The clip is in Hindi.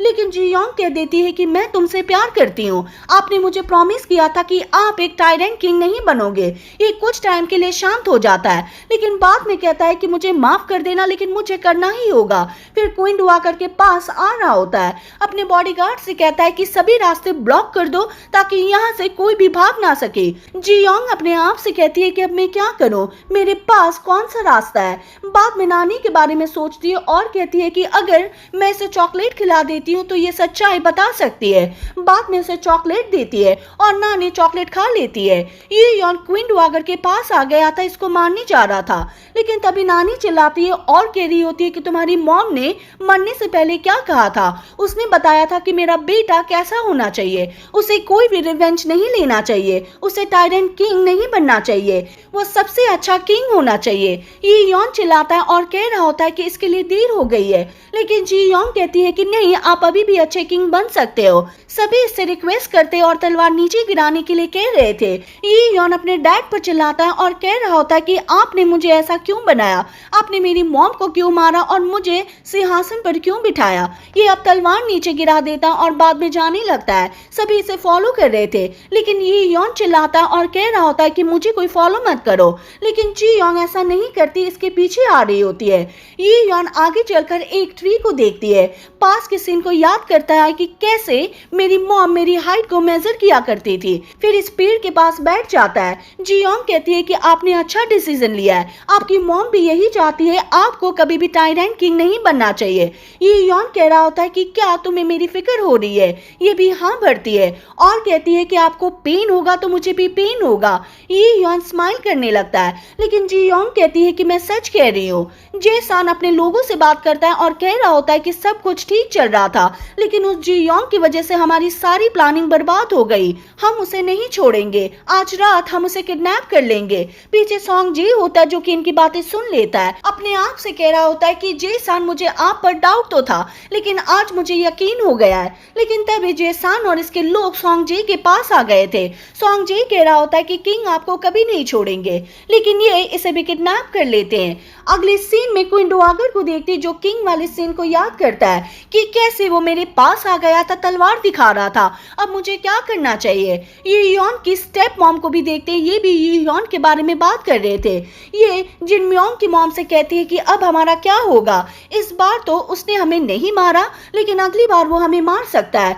लेकिन जी योंग कह देती है कि मैं तुमसे प्यार करती हूँ, आपने मुझे प्रॉमिस किया था कि आप एक टायरेंट किंग नहीं बनोगे। ये कुछ टाइम के लिए शांत हो जाता है, लेकिन बाद में कहता है कि मुझे माफ कर देना, लेकिन मुझे करना ही होगा। फिर क्वीन डुआगर के पास आ रहा होता है, अपने बॉडीगार्ड से कहता है कि सभी रास्ते ब्लॉक कर दो ताकि यहाँ से कोई भी भाग ना सके। जी योंग अपने आप से कहती है कि अब मैं क्या करूँ, मेरे पास कौन सा रास्ता है। बाद में नानी के बारे में सोचती है और कहती है कि अगर मैं इसे चॉकलेट खिला देती हूँ तो ये सच्चाई बता सकती है। बाद में उसे चॉकलेट देती है और नानी चॉकलेट खा लेती है। ये योन क्वीन डुआगर के पास आ गया था, इसको मारने जा रहा था, लेकिन तभी नानी चिल्लाती है और कह रही होती है कि तुम्हारी मॉम ने मरने से पहले क्या कहा था। उसने बताया था कि मेरा बेटा कैसा होना चाहिए, उसे कोई भी रिवेंज नहीं लेना चाहिए, उसे टायरेंट किंग नहीं बनना चाहिए, वो सबसे अच्छा किंग होना चाहिए। ये योन चिल्लाता है और कह रहा होता है कि इसके लिए देर हो गई है, लेकिन जी योंग कहती है कि नहीं, आप अभी भी अच्छे किंग बन सकते हो। सभी इससे रिक्वेस्ट करते और तलवार नीचे गिराने के लिए कह रहे थे। ये योन अपने डैड पर चिल्लाता है और कह रहा होता है कि आपने मुझे ऐसा क्यों बनाया, आपने मेरी मॉम को क्यों मारा और मुझे सिंहासन पर क्यों बिठाया। ये अब तलवार नीचे गिरा देता और बाद में जाने लगता है। सभी इसे फॉलो कर रहे थे, लेकिन ये योन चिल्लाता और कह रहा होता है कि मुझे कोई फॉलो मत करो, लेकिन जी योंग ऐसा नहीं करती, इसके पीछे आ रही होती है। ये योन आगे चलकर एक ट्री को देखती है, पास के सीन को याद करता है कि कैसे मेरी मॉम मेरी हाइट को मेजर किया करती थी। फिर इस पेड़ के पास बैठ जाता है। जी योंग कहती है कि आपने अच्छा डिसीजन लिया है, आपकी मॉम भी यही चाहती है, आपको कभी भी टायरेंट किंग नहीं बनना चाहिए। ये योन कह रहा होता है कि क्या तुम्हें मेरी फिक्र हो रही है। ये भी हाँ भरती है और कहती है कि आपको पेन होगा तो मुझे भी पेन होगा। ये योन स्माइल करने लगता है, लेकिन जी योंग कहती है कि मैं सच कह रही हूँ। जे-सान अपने लोगों से बात करता है और कह रहा होता है कि सब कुछ ठीक चल रहा था, लेकिन उस जी योंग की वजह से हमारी सारी प्लानिंग बर्बाद हो गई। हम उसे नहीं छोड़ेंगे, आज रात हम उसे किडनैप कर लेंगे। पीछे सॉन्ग जी होता है जो कि इनकी बातें सुन लेता है। अपने आप से कह रहा होता है कि जे-सान मुझे आप पर डाउट तो था, लेकिन आज मुझे यकीन हो गया है। लेकिन तभी जे-सान और इसके लोग सॉन्ग जी के पास आ गए थे। सॉन्ग जी कह रहा होता है कि किंग आपको कभी नहीं छोड़ेंगे, लेकिन ये इसे भी किडनैप कर लेते हैं। अगले सीन में क्वीन डुआगर को देखते जो किंग वाले सीन को याद करता है कि कैसे वो मेरे पास आ गया था, तलवार दिखा रहा था, अब मुझे क्या करना चाहिए। ये योन की स्टेप मॉम को भी देखते, ये भी ये योन के बारे में बात कर रहे थे। ये जिन म्योंग की मॉम से कहती है कि अब हमारा क्या होगा, इस बार तो उसने हमें नहीं मारा, लेकिन अगली बार वो हमें मार सकता है।